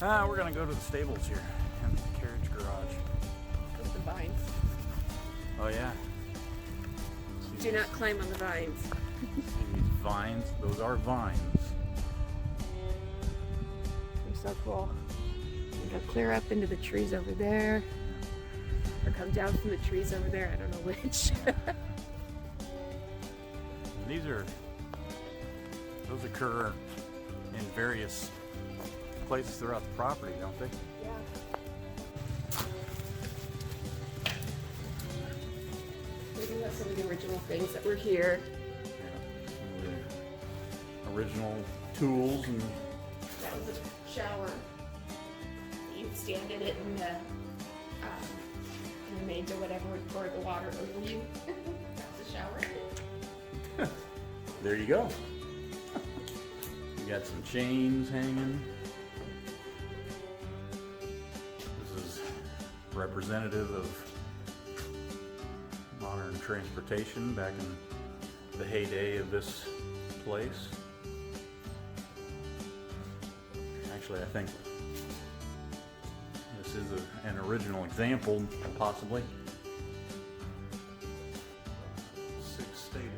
We're gonna go to the stables here and the carriage garage. With the vines. Oh yeah. Do not climb on the vines. See these vines? Those are vines. They're so cool. You go clear up into the trees over there. Or come down from the trees over there. I don't know which. Those occur in various places throughout the property, don't they? Yeah. We do have some of the original things that were here. Yeah, some of the original tools and. That was a shower. You'd stand in it and the maids or whatever would pour the water over you. That's a shower. There you go. You got some chains hanging. This is representative of modern transportation back in the heyday of this place. Actually, I think this is an original example, possibly. 6 stables.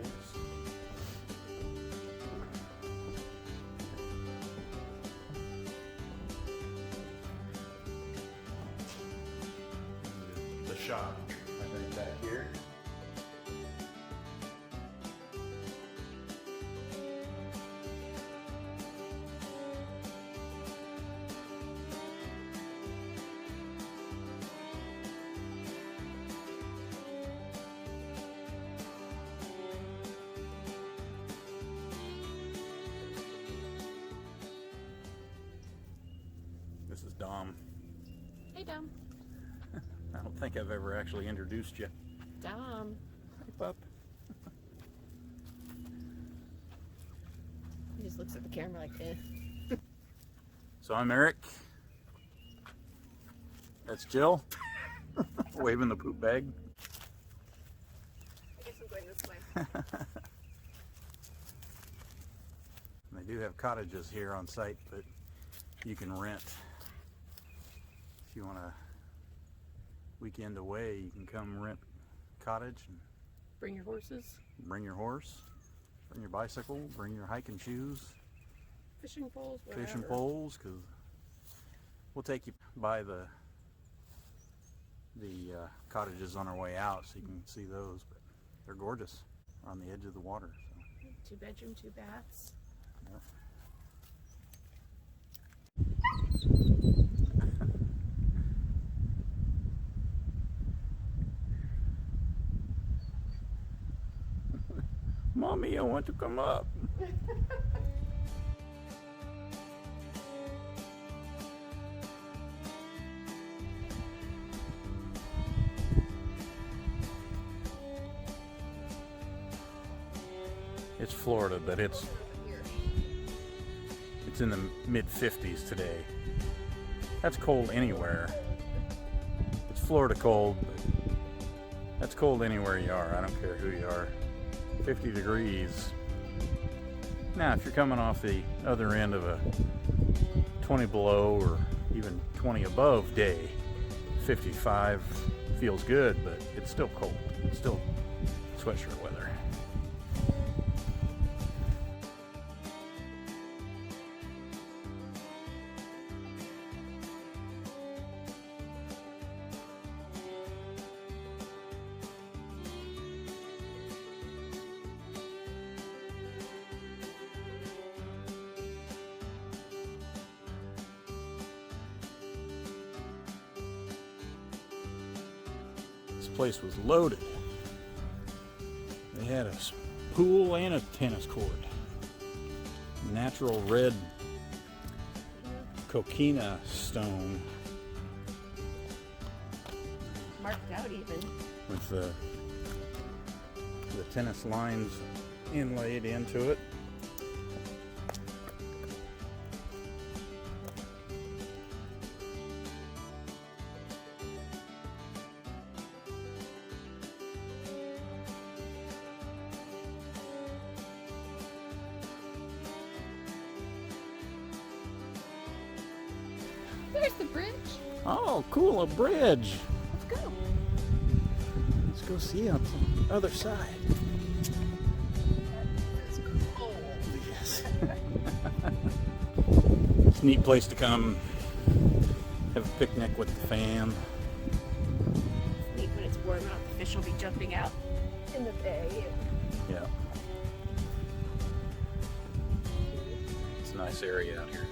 The shop, I think, back here. This is Dom. Hey, Dom. I don't think I've ever actually introduced you. Dom. Hey, pup. He just looks at the camera like, eh. So I'm Eric. That's Jill. Waving the poop bag. I guess I'm going this way. They do have cottages here on site, but you can rent. If you want a weekend away, you can come rent a cottage and Bring your horses. bring your horse, bring your bicycle, bring your hiking shoes, Fishing poles, whatever. fishing poles, because we'll take you by the cottages on our way out so you can see those, but they're gorgeous. They're on the edge of the water. So. 2-bedroom, 2 baths. Yeah. Mommy, I want to come up. It's Florida, but it's in the mid-50s today. That's cold anywhere. It's Florida cold, but that's cold anywhere you are. I don't care who you are. 50 degrees. Now, if you're coming off the other end of a 20 below or even 20 above day, 55 feels good, but it's still cold. It's still sweatshirt weather. This place was loaded. They had a pool and a tennis court. Natural red coquina stone Marked out even. with the tennis lines inlaid into it. There's the bridge. Oh, cool, a bridge. Let's go. Let's go see on the other side. It's cold. Yes. It's a neat place to come have a picnic with the fam. It's neat when it's warm out. The fish will be jumping out in the bay. Yeah. It's a nice area out here.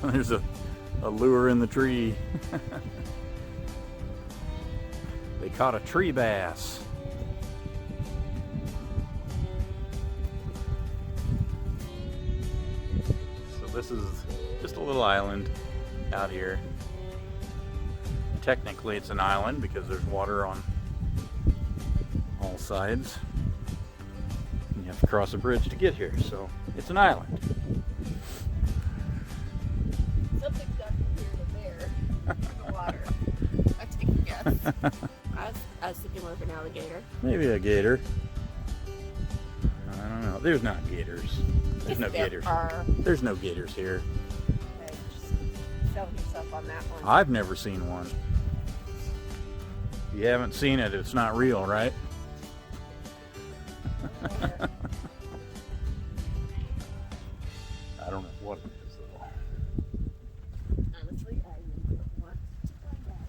There's a lure in the tree. They caught a tree bass. So this is just a little island out here. Technically it's an island because there's water on all sides. And you have to cross a bridge to get here, so it's an island. Something's got from here to there in the water. I take a guess. I was thinking more of an alligator. Maybe a gator. I don't know. There's not gators. There's no There gators. are. There's no gators here. Okay, just selling yourself on that one. I've never seen one. If you haven't seen it, it's not real, right? I don't know what it is though. Honestly, I really don't want to find out.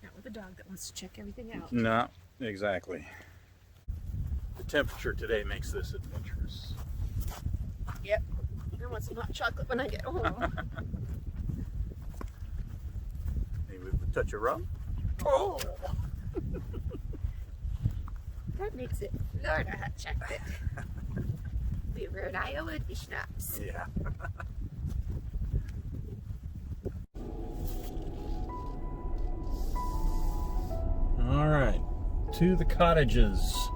Not with a dog that wants to check everything out. No, exactly. The temperature today makes this adventurous. Yep. I want some hot chocolate when I get home. Maybe with a touch of rum. Oh! That makes it Florida hot chocolate. We were in Iowa and we schnapps. Yeah. All right, to the cottages.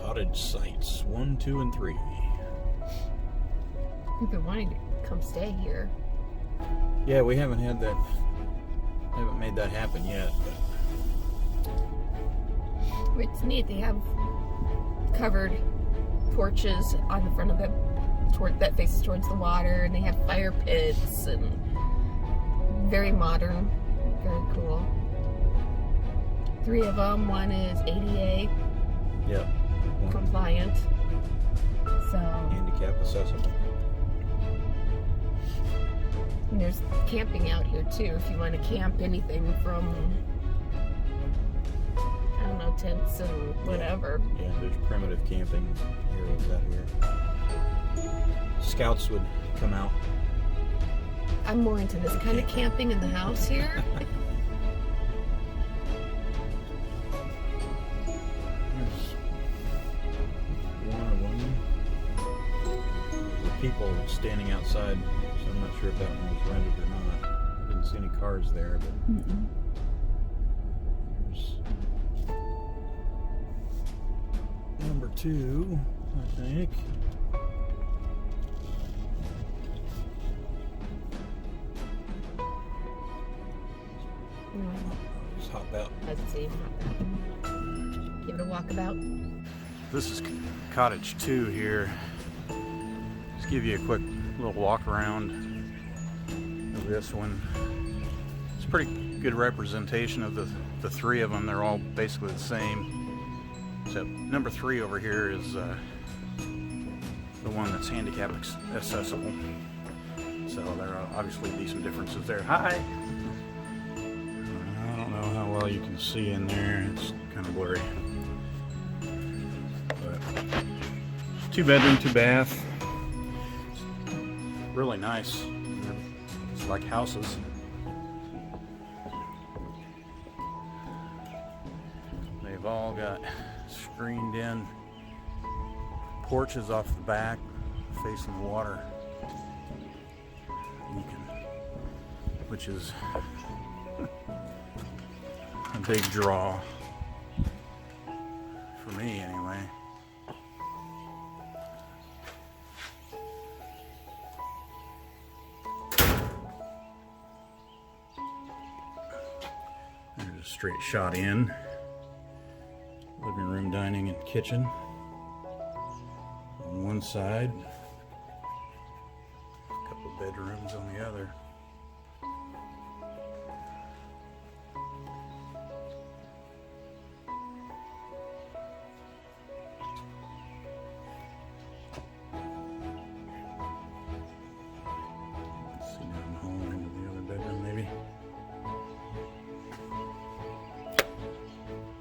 Cottage sites 1, 2, and 3. We've been wanting to come stay here. Yeah, we haven't had that. Haven't made that happen yet. But It's neat. They have covered porches on the front of the that faces towards the water, and they have fire pits and very modern, very cool. 3 of them. One is ADA yep. compliant. So Handicap accessible. and there's camping out here too. If you want to camp anything from I don't know, tents and whatever. Yeah, there's primitive camping areas out here. Scouts would come out. I'm more into this kind of camping in the house here. There's one of them. The people standing outside, so I'm not sure if that one was rented or not. I didn't see any cars there, but there's number 2, I think. Just hop out. Let's see. Give it a walkabout. This is cottage 2 here. Just give you a quick little walk around of this one. It's a pretty good representation of the 3 of them. They're all basically the same. Except number 3 over here is the one that's handicap accessible. So there'll obviously be some differences there. Hi! I don't know how well you can see in there. It's kind of blurry. But 2 bedroom, 2 bath. Really nice. It's like houses. They've all got screened in porches off the back facing the water. You can, which is a big draw for me anyway. straight shot in. Living room, dining, and kitchen on one side. A couple bedrooms on the other. See down the hall into the other bedroom, maybe.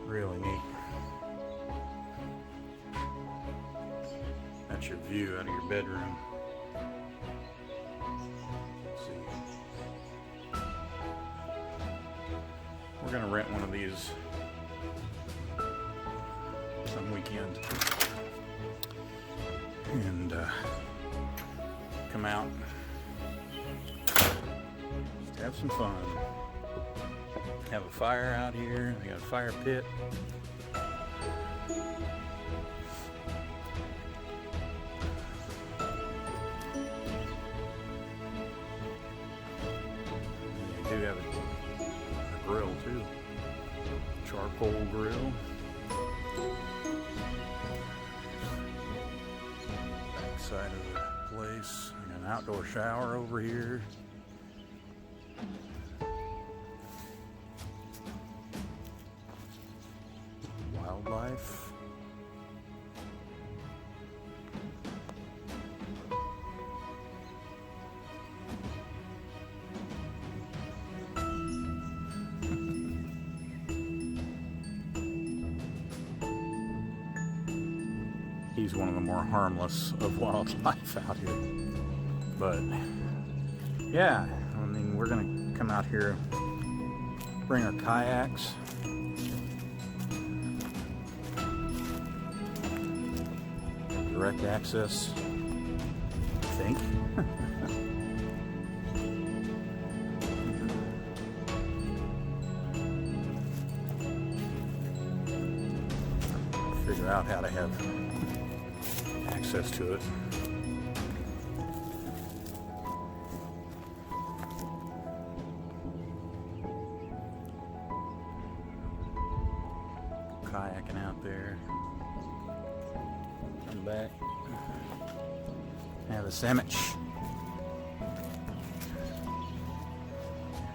Really neat. That's your view out of your bedroom. Let's see. We're gonna rent one of these some weekend and come out and just have some fun. Have a fire out here. They got a fire pit. They do have a grill too. Charcoal grill. Back side of the place. We got an outdoor shower over here. Wildlife. He's one of the more harmless of wildlife out here. But yeah, I mean, we're gonna come out here, bring our kayaks. Direct access, I think. Figure out how to have access to it. Kayaking out there. Come back. Have a sandwich.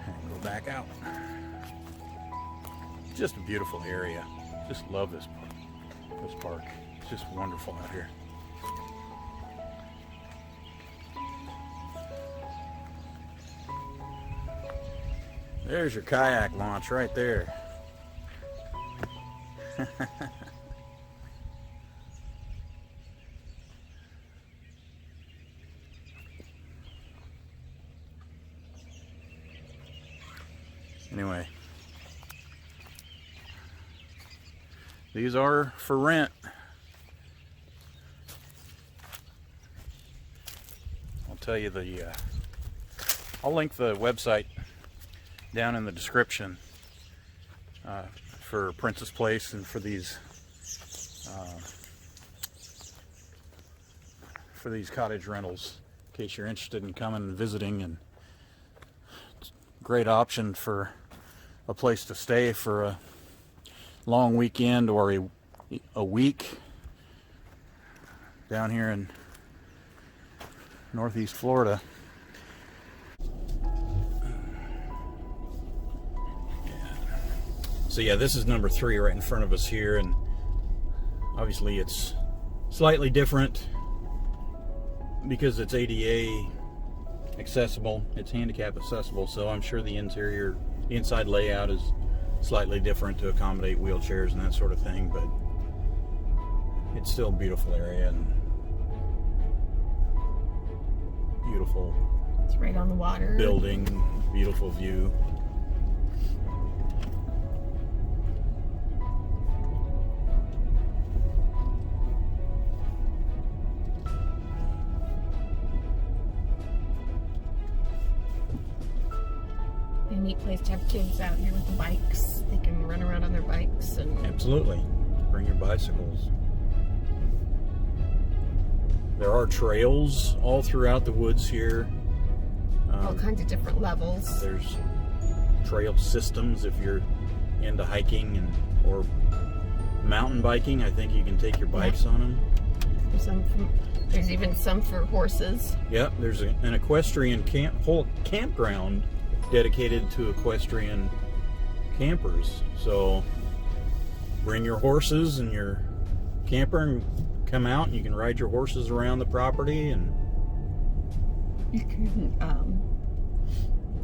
And go back out. Just a beautiful area. Just love this park. It's just wonderful out here. There's your kayak launch right there. Anyway, these are for rent. I'll tell you I'll link the website down in the description for Princess Place and for these cottage rentals, in case you're interested in coming and visiting. And it's a great option for a place to stay for a long weekend or a week down here in Northeast Florida. So yeah, this is number 3 right in front of us here, and obviously it's slightly different because it's ADA accessible, it's handicap accessible, so I'm sure the inside layout is slightly different to accommodate wheelchairs and that sort of thing, but it's still a beautiful area and beautiful. It's right on the water. Building, beautiful view. A neat place to have kids out here with the bikes. They can run around on their bikes and Absolutely. Bring your bicycles. There are trails all throughout the woods here. all kinds of different levels. There's trail systems if you're into hiking or mountain biking, I think you can take your bikes on them. There's even some for horses. Yep, there's an equestrian whole campground dedicated to equestrian campers. So bring your horses and your camper and come out, and you can ride your horses around the property. And you can,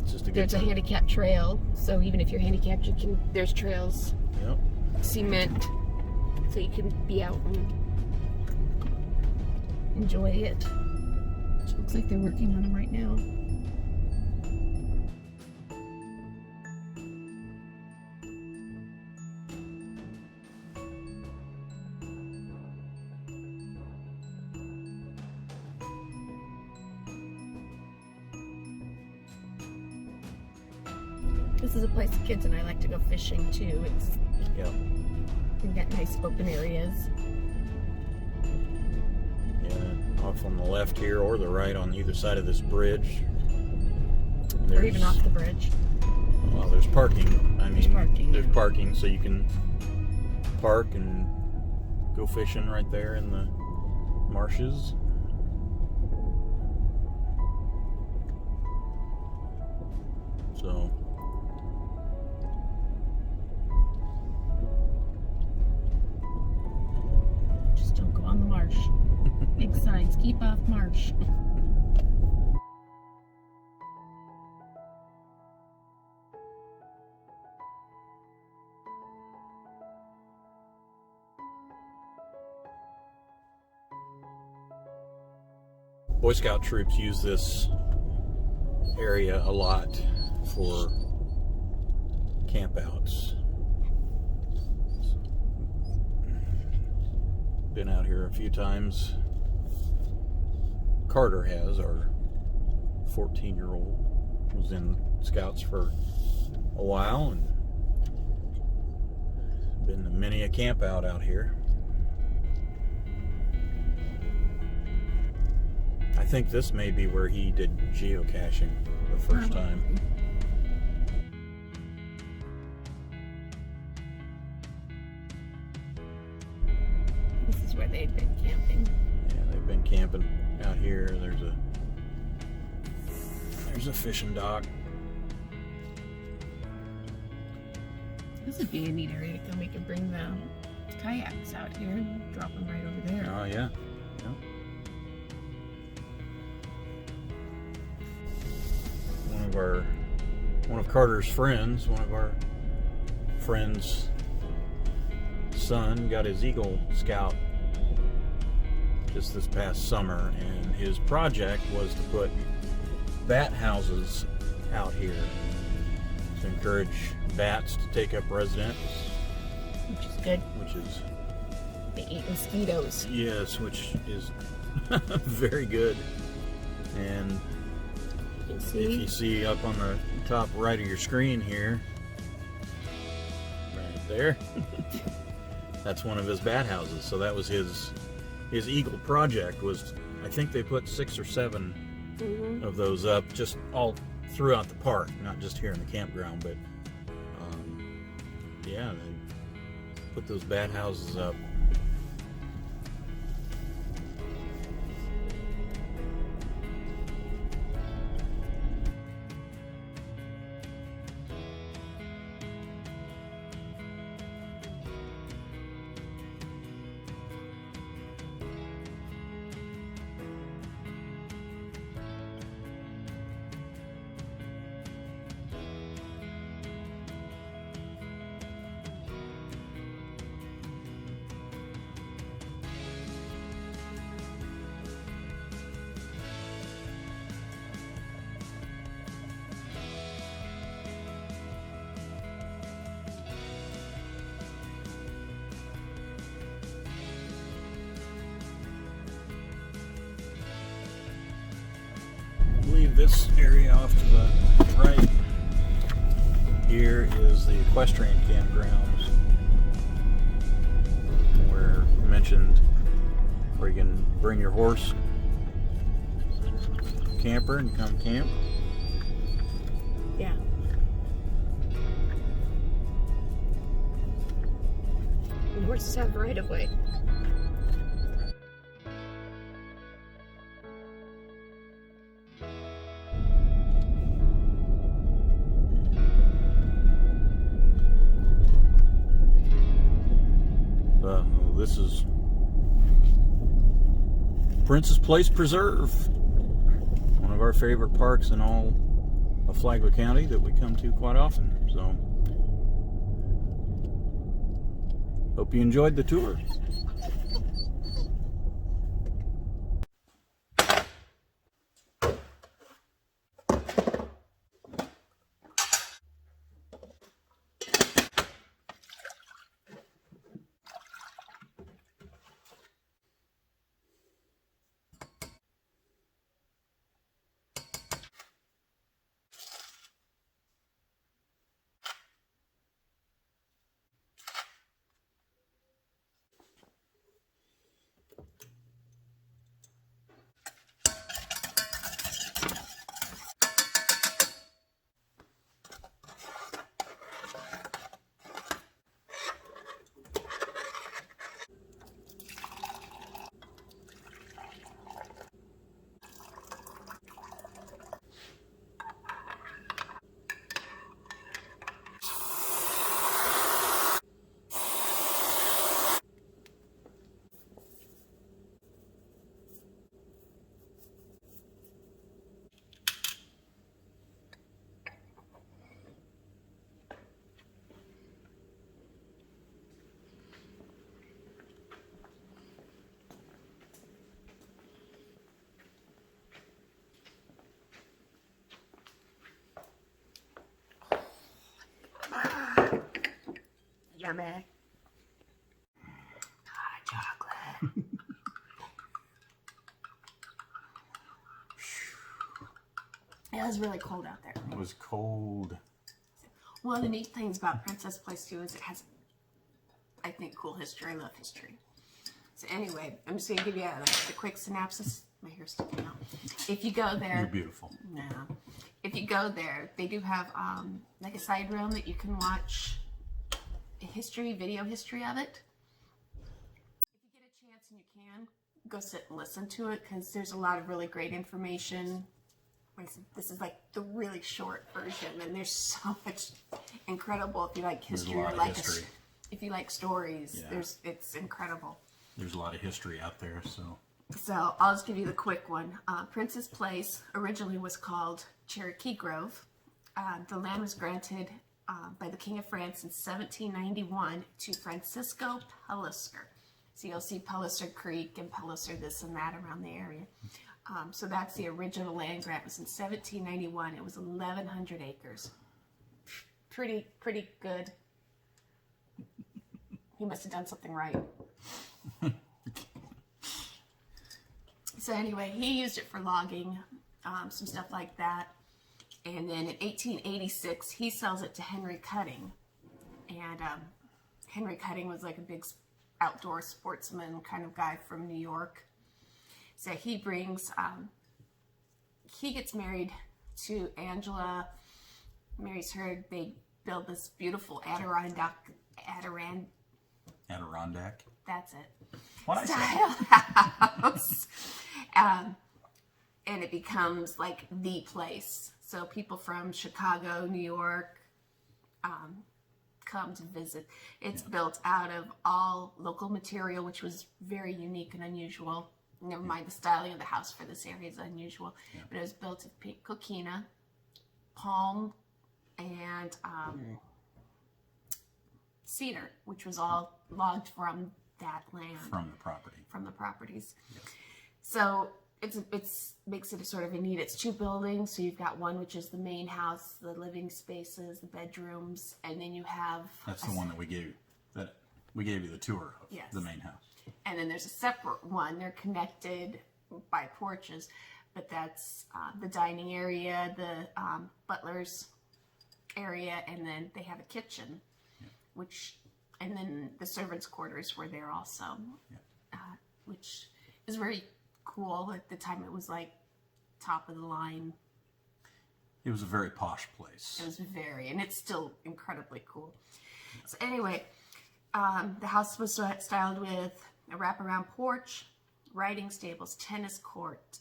it's just a good there's time. a handicap trail, so even if you're handicapped, there's trails. Yep. Cement, so you can be out and enjoy it. It looks like they're working on them right now. This is a place the kids and I like to go fishing too. Yep. We've got nice open areas. Yeah, off on the left here or the right on either side of this bridge. Or even off the bridge. Well, there's parking. There's Yeah. parking, so you can park and go fishing right there in the marshes. So just don't go on the marsh. Big signs, keep off marsh. Boy Scout troops use this area a lot for campouts. Been out here a few times. Carter has, our 14-year-old, was in Scouts for a while and been to many a camp out here. I think this may be where he did geocaching the first time. This is where they've been camping. Yeah, they've been camping out here. There's a fishing dock. This would be a neat area to come. We could bring the kayaks out here and drop them right over there. Oh yeah. One of Carter's friends, one of our friends' son got his Eagle Scout just this past summer, and his project was to put bat houses out here to encourage bats to take up residence. Which is good. They eat mosquitoes. Yes, which is very good. And if you see up on the top right of your screen here, right there, that's one of his bat houses. So that was his Eagle project. Was, I think they put 6 or 7 of those up just all throughout the park, not just here in the campground, but yeah, they put those bat houses up. Leave this area off to the right. Here is the equestrian campgrounds, where you mentioned where you can bring your horse camper and come camp. Yeah. And horses have right of way. This is Princess Place Preserve, one of our favorite parks in all of Flagler County that we come to quite often. So, hope you enjoyed the tour. Yummy. Chocolate. It was really cold out there. It was cold. One of the neat things about Princess Place too is it has, I think, cool history. I love history. So anyway, I'm just gonna give you a quick synopsis. My hair's sticking out. If you go there, You're beautiful. No. If you go there, they do have like a side room that you can watch video history of it. If you get a chance and you can, go sit and listen to it because there's a lot of really great information. This is like the really short version, and there's so much incredible. If you like history, There's a lot of history. If you like stories, Yeah. it's incredible. There's a lot of history out there, so. So I'll just give you the quick one. Princess Place originally was called Cherokee Grove. The land was granted by the King of France in 1791 to Francisco Pellicer. So you'll see Pellicer Creek and Pellicer this and that around the area. So that's the original land grant. It was in 1791. It was 1,100 acres. Pretty good. He must have done something right. So anyway, he used it for logging, some stuff like that. And then in 1886, he sells it to Henry Cutting. And Henry Cutting was like a big outdoor sportsman kind of guy from New York. So he brings, he gets married to Angela, marries her. They build this beautiful Adirondack. That's it. What Style house. And it becomes like the place. So people from Chicago, New York, come to visit. It's built out of all local material, which was very unique and unusual. Never mind the styling of the house for this area is unusual. Yeah. But it was built of pink coquina, palm, and cedar, which was all logged from that land. From the property. From the properties. Yep. So it makes it a sort of a neat. It's two buildings. So you've got one which is the main house, the living spaces, the bedrooms, and then you have. That's the one that we gave you. That we gave you the tour of. Yes. The main house. And then there's a separate one. They're connected by porches, but that's the dining area, the butler's area, and then they have a kitchen, and then the servants' quarters were there also, which is very cool. At the time, it was like top of the line. It was a very posh place. It was and it's still incredibly cool. So anyway, The house was styled with a wraparound porch, riding stables, tennis court,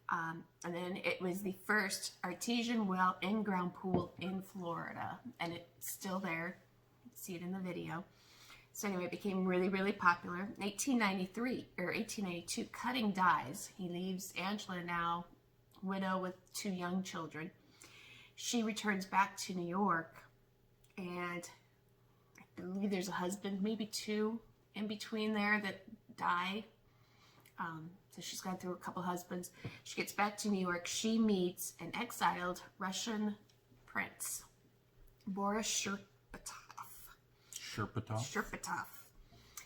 and then it was the first artesian well in-ground pool in Florida, and it's still there. You can see it in the video. So anyway, it became really, really popular. 1893 or 1892, Cutting dies. He leaves Angela, now widow with 2 young children. She returns back to New York, and I believe there's a husband, maybe 2 in between there that die. So she's gone through a couple husbands. She gets back to New York. She meets an exiled Russian prince, Boris Sherpatov.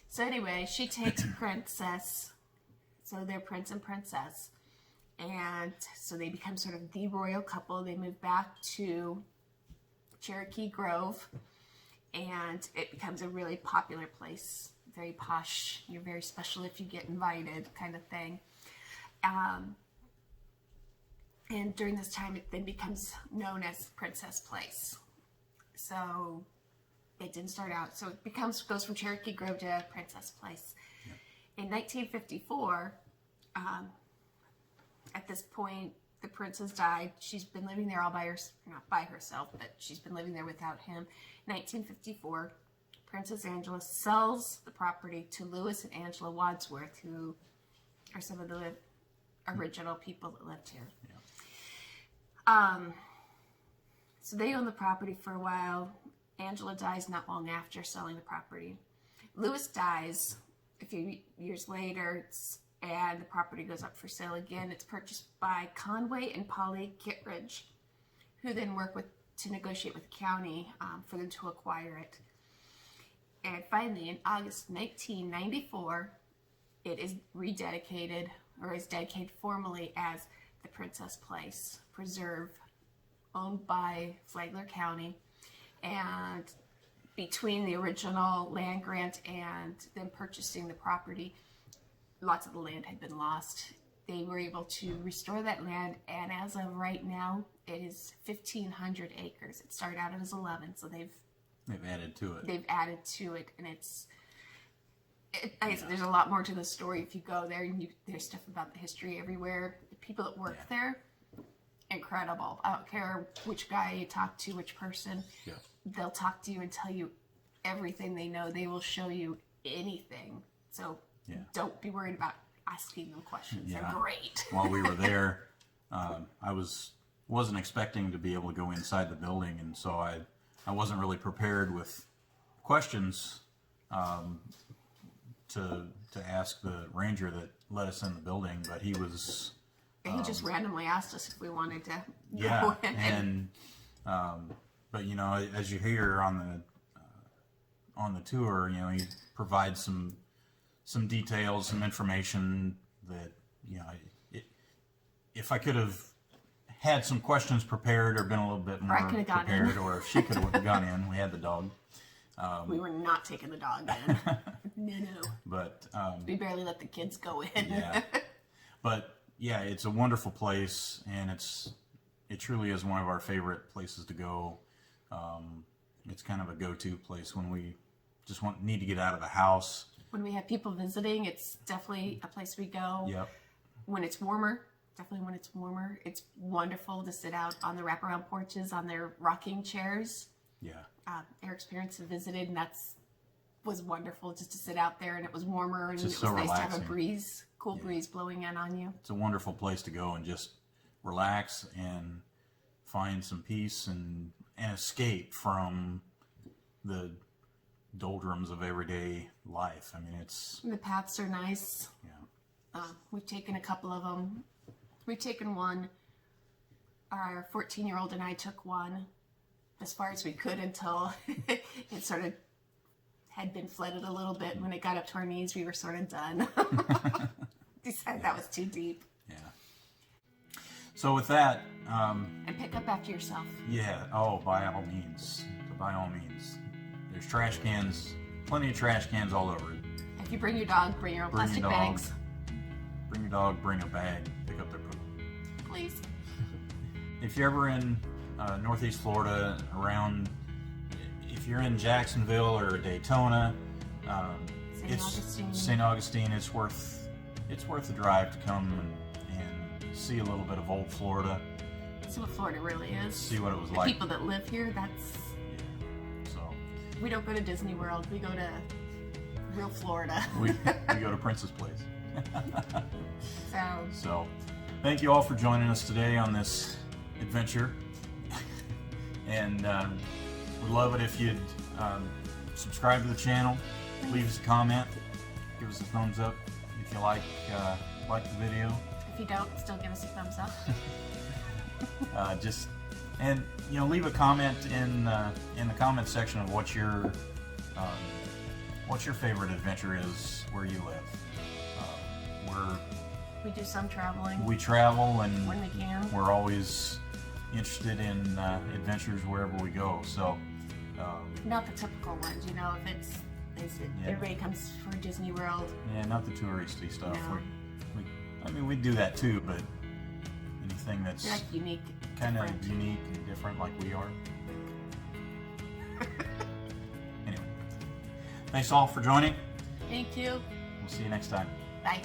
So anyway, she takes Princess, so they're prince and princess, and so they become sort of the royal couple. They move back to Cherokee Grove, and it becomes a really popular place, very posh. You're very special if you get invited, kind of thing. And during this time, it then becomes known as Princess Place. So it didn't start out. So it goes from Cherokee Grove to Princess Place. Yeah. In 1954, at this point, the princess died. She's been living there all not by herself, but she's been living there without him. 1954, Princess Angela sells the property to Lewis and Angela Wadsworth, who are some of the original people that lived here. Yeah. So they own the property for a while. Angela dies not long after selling the property. Lewis dies a few years later, and the property goes up for sale again. It's purchased by Conway and Polly Kittredge, who then work to negotiate with the county for them to acquire it. And finally, in August 1994, it is rededicated, or is dedicated formally as the Princess Place Preserve, owned by Flagler County. And between the original land grant and them purchasing the property, lots of the land had been lost. They were able to restore that land, and as of right now, it is 1,500 acres. It started out as 11, so they've added to it. They've added to it, and there's a lot more to the story if you go there. And there's stuff about the history everywhere. The people that work there, incredible. I don't care which guy you talk to, which person. Yeah. They'll talk to you and tell you everything they know. They will show you anything. So don't be worried about asking them questions. Yeah. They're great. While we were there, I wasn't expecting to be able to go inside the building, and so I wasn't really prepared with questions to ask the ranger that let us in the building, but he was. He just randomly asked us if we wanted to go in. And but you know, as you hear on the tour, you know, he provides some details, some information that, you know, if I could have had some questions prepared or been a little bit more prepared, or if she could have gone in, we had the dog. We were not taking the dog in. No. But we barely let the kids go in. Yeah. But yeah, it's a wonderful place, and it truly is one of our favorite places to go. It's kind of a go-to place when we just need to get out of the house. When we have people visiting, it's definitely a place we go. Yep. When it's warmer, it's wonderful to sit out on the wraparound porches on their rocking chairs. Yeah. Eric's parents have visited, and was wonderful just to sit out there, and it was warmer, and it was so nice relaxing. to have a breeze, cool breeze blowing in on you. It's a wonderful place to go and just relax and find some peace and escape from the doldrums of everyday life. I mean, the paths are nice. Yeah. We've taken a couple of them. We've taken one. Our 14-year-old and I took one as far as we could until it sort of had been flooded a little bit. When it got up to our knees, we were sort of done. Decided that was too deep. Yeah. So with that... and pick up after yourself. Yeah. Oh, by all means. By all means. There's trash cans, plenty of trash cans all over it. If you bring your dog, bring your own plastic bags. Bring your dog, bring a bag, pick up their poop. Please. If you're ever in Northeast Florida, if you're in Jacksonville or Daytona, St. Augustine. It's worth the drive to come and see a little bit of old Florida. See what Florida really is. See what it was the like. People that live here, that's... Yeah. So we don't go to Disney World. We go to real Florida. we go to Princess Place. So thank you all for joining us today on this adventure. And we'd love it if you'd subscribe to the channel, leave us a comment, give us a thumbs up if you like the video. If you don't, still give us a thumbs up. And leave a comment in the comment section of what your favorite adventure is where you live. We do some traveling. We travel, and when we can. We're always interested in adventures wherever we go. So not the typical ones, if everybody comes for Disney World. Yeah, not the touristy stuff. No. We do that too, but anything that's unique, kind of unique and different, like we are. Anyway, thanks all for joining. Thank you. We'll see you next time. Bye.